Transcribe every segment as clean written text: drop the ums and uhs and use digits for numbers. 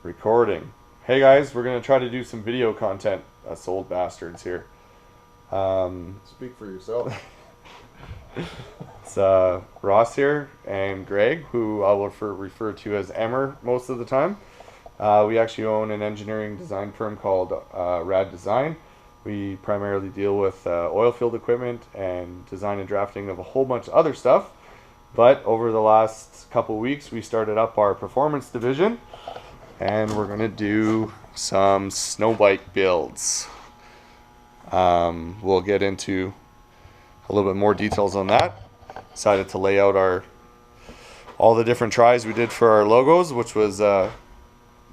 Recording. Hey guys, we're gonna try to do some video content. Us old bastards here. Speak for yourself. It's Ross here and Greg, who I will refer to as Emmer most of the time. We actually own an engineering design firm called Rad Design. We primarily deal with oil field equipment and design and drafting of a whole bunch of other stuff. But over the last couple weeks, we started up our performance division, and we're gonna do some snowbike builds. We'll get into a little bit more details on that. Decided to lay out all the different tries we did for our logos, which was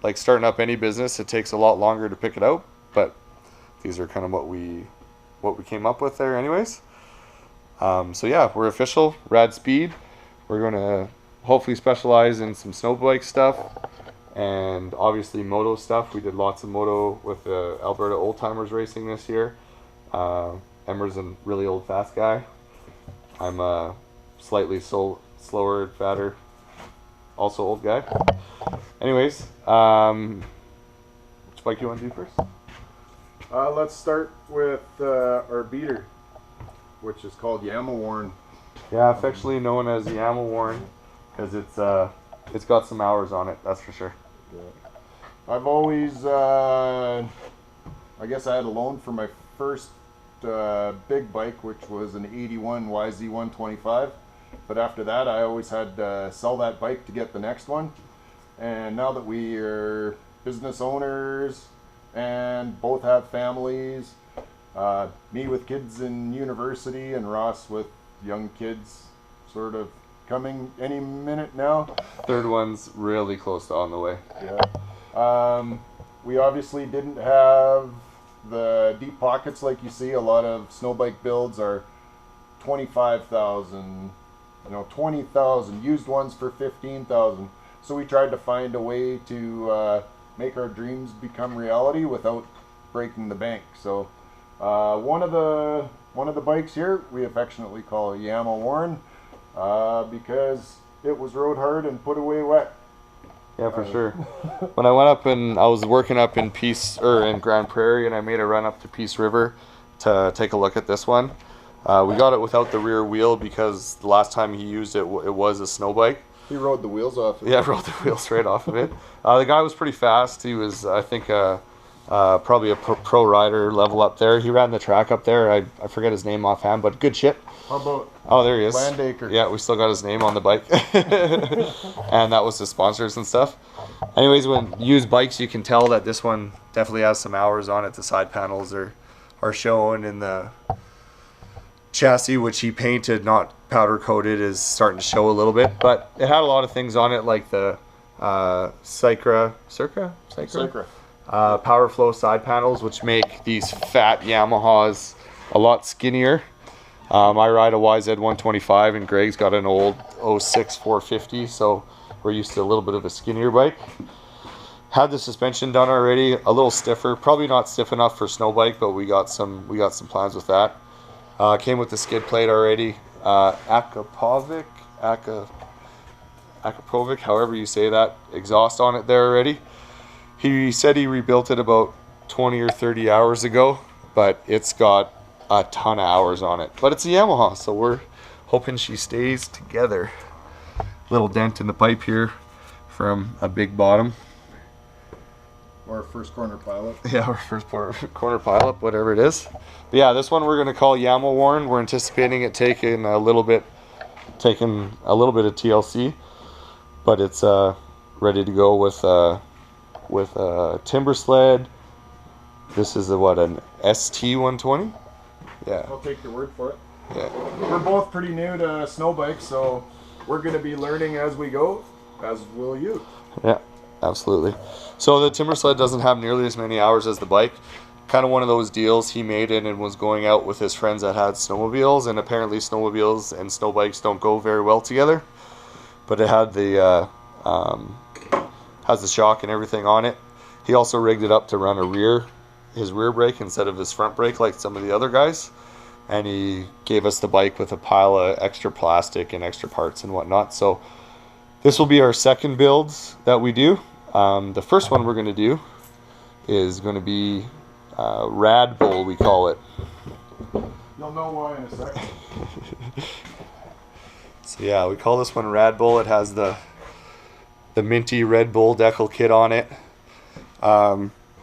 like starting up any business. It takes a lot longer to pick it out, but these are kind of what we came up with there, anyways. So yeah, we're official. Rad Speed. We're gonna hopefully specialize in some snowbike stuff and obviously moto stuff. We did lots of moto with Alberta old timers racing this year. Emmer's a really old fast guy. I'm a slightly slower, fatter, also old guy. Anyways, which bike you want to do first? Let's start with our beater, which is called Yamawarn. Yeah, affectionately known as the Yamawarn, because it's got some hours on it, that's for sure. Yeah. I've always, I guess I had a loan for my first big bike, which was an 81 YZ125. But after that, I always had to sell that bike to get the next one. And now that we are business owners and both have families, me with kids in university and Ross with young kids sort of coming any minute now. Third one's really close to on the way. Yeah. We obviously didn't have the deep pockets like you see. A lot of snowbike builds are 25,000, 20,000, used ones for 15,000. So we tried to find a way to make our dreams become reality without breaking the bank. So one of the bikes here we affectionately call Yamawarn because it was rode hard and put away wet. Yeah, for sure. When I went up and I was working up in in Grand Prairie, and I made a run up to Peace River to take a look at this one. We got it without the rear wheel because the last time he used it, it was a snow bike. He rode the wheels off of it. Yeah, rode the wheels right off of it. The guy was pretty fast. He was, I think, probably a pro rider level up there. He ran the track up there. I forget his name offhand, but good shit. How about there he is. Landacre? Yeah, we still got his name on the bike. And that was the sponsors and stuff. Anyways, when used bikes, you can tell that this one definitely has some hours on it. The side panels are shown, in the chassis, which he painted, not powder coated, is starting to show a little bit. But it had a lot of things on it, like the Sycra power flow side panels, which make these fat Yamahas a lot skinnier. I ride a YZ125 and Greg's got an old 06 450, so we're used to a little bit of a skinnier bike. Had the suspension done already, a little stiffer, probably not stiff enough for snow bike, but we got some plans with that. Came with the skid plate already. Akapovic, however you say that, exhaust on it there already. He said he rebuilt it about 20 or 30 hours ago, but it's got a ton of hours on it. But it's a Yamaha, so we're hoping she stays together. Little dent in the pipe here from a big bottom. Or first corner pilot. Yeah, or first corner pilot, whatever it is. But yeah, this one we're going to call Yamawarn. We're anticipating it taking a little bit of TLC, but it's ready to go with a timber sled. This is an ST120. Yeah. I'll take your word for it. Yeah. We're both pretty new to snow bikes, so we're going to be learning as we go, as will you. Yeah, absolutely. So the timber sled doesn't have nearly as many hours as the bike. Kind of one of those deals he made it and was going out with his friends that had snowmobiles, and apparently snowmobiles and snow bikes don't go very well together. But it had the has the shock and everything on it. He also rigged it up to run his rear brake instead of his front brake like some of the other guys. And he gave us the bike with a pile of extra plastic and extra parts and whatnot. So this will be our second builds that we do. The first one we're going to do is going to be Rad Bull, we call it. You'll know why in a second. So yeah, we call this one Rad Bull. It has the minty Red Bull decal kit on it.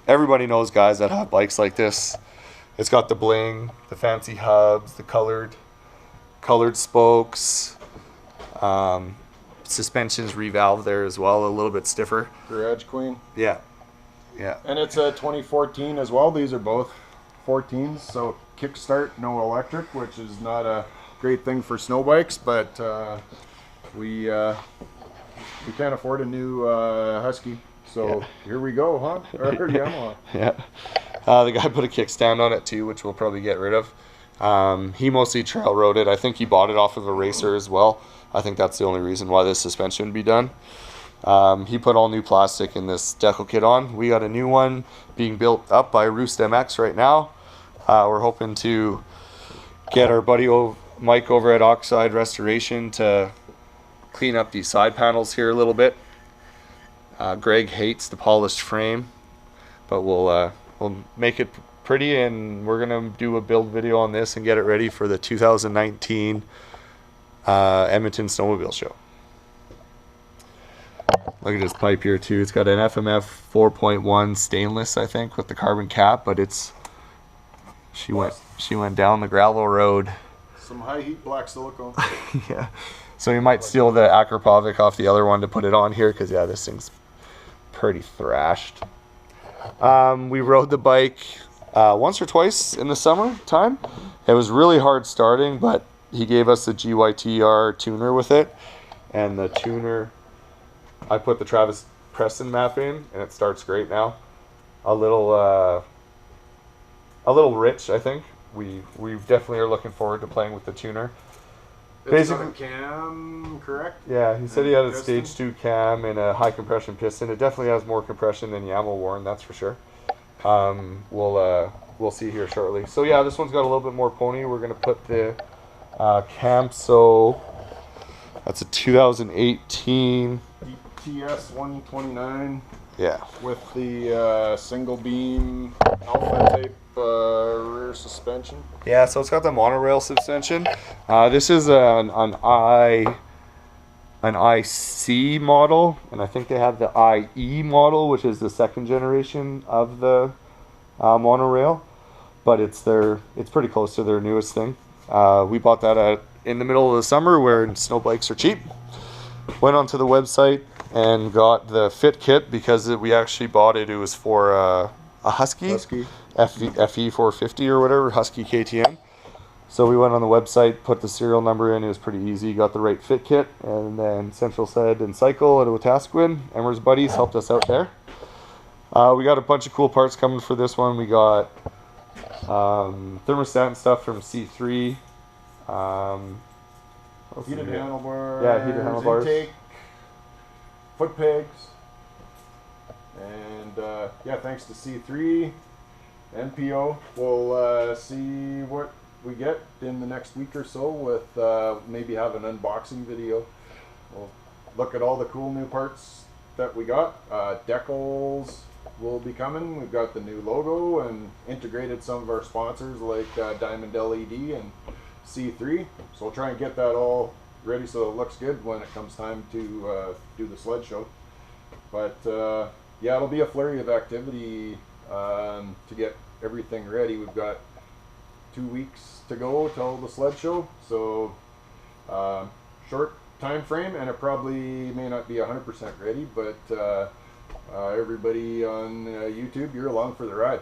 Everybody knows guys that have bikes like this. It's got the bling, the fancy hubs, the colored spokes. Suspension's revalved there as well, a little bit stiffer. Garage Queen. Yeah. And it's a 2014 as well. These are both 14s, so kickstart, no electric, which is not a great thing for snow bikes, but we can't afford a new Husky, so here we go, huh? Or Yamaha. Yeah. The guy put a kickstand on it too, which we'll probably get rid of. He mostly trail rode it. I think he bought it off of a racer as well. I think that's the only reason why this suspension would be done. He put all new plastic in this decal kit on. We got a new one being built up by Roost MX right now. We're hoping to get our buddy Mike over at Oxide Restoration to clean up these side panels here a little bit. Greg hates the polished frame, but we'll make it pretty, and we're gonna do a build video on this and get it ready for the 2019 Edmonton Snowmobile Show. Look at this pipe here too. It's got an FMF 4.1 stainless, I think, with the carbon cap, but she went down the gravel road. Some high heat black silicone. Yeah. So you might steal the Akrapovic off the other one to put it on here, because yeah, this thing's pretty thrashed. We rode the bike once or twice in the summer time. It was really hard starting, but he gave us the GYTR tuner with it, and the tuner, I put the Travis Preston map in, and it starts great now. A little rich, I think. We definitely are looking forward to playing with the tuner. It's got a cam, correct? Yeah, he said he had a stage 2 cam and a high compression piston. It definitely has more compression than Yamaha Warren, that's for sure. We'll see here shortly. So yeah, this one's got a little bit more pony. We're gonna put the Camso. That's a 2018 TS 129. Yeah. With the single beam alpha type rear suspension. Yeah, so it's got the monorail suspension. This is an IC model, and I think they have the IE model, which is the second generation of the monorail. But it's pretty close to their newest thing. We bought that in the middle of the summer where snow bikes are cheap. Went onto the website and got the fit kit because we actually bought it. It was for a Husky. FE 450 or whatever, Husky KTM. So we went on the website, put the serial number in. It was pretty easy. Got the right fit kit, and then Central Said and Cycle at Wetaskiwin, Emmer's buddies, helped us out there. We got a bunch of cool parts coming for this one. We got thermostat and stuff from C3. Heated handlebars. Yeah, heated handlebars. Intake, foot pegs, and yeah, thanks to C3, NPO. We'll see what we get in the next week or so with maybe have an unboxing video. We'll look at all the cool new parts that we got. Decals will be coming. We've got the new logo and integrated some of our sponsors like Diamond LED and C3. So we'll try and get that all ready so it looks good when it comes time to do the sled show. But yeah, it'll be a flurry of activity to get everything ready. We've got 2 weeks to go till the sled show, so short time frame, and it probably may not be 100% ready, but everybody on YouTube, you're along for the ride.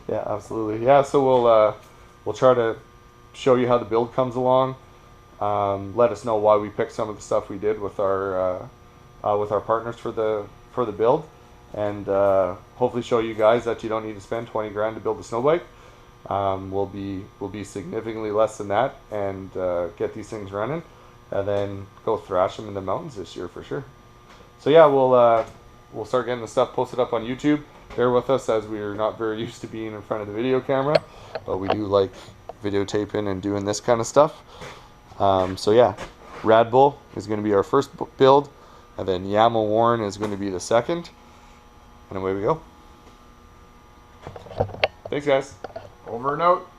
Yeah, absolutely. Yeah, so we'll try to show you how the build comes along. Let us know why we picked some of the stuff we did with our partners for the build, and hopefully show you guys that you don't need to spend 20 grand to build a snow bike. We'll be significantly less than that, and get these things running, and then go thrash them in the mountains this year for sure. So yeah, we'll start getting the stuff posted up on YouTube. Bear with us as we're not very used to being in front of the video camera, but we do like videotaping and doing this kind of stuff. So yeah, Rad Bull is going to be our first build. and then Yama Warren is going to be the second. And away we go. Thanks, guys. Over and out.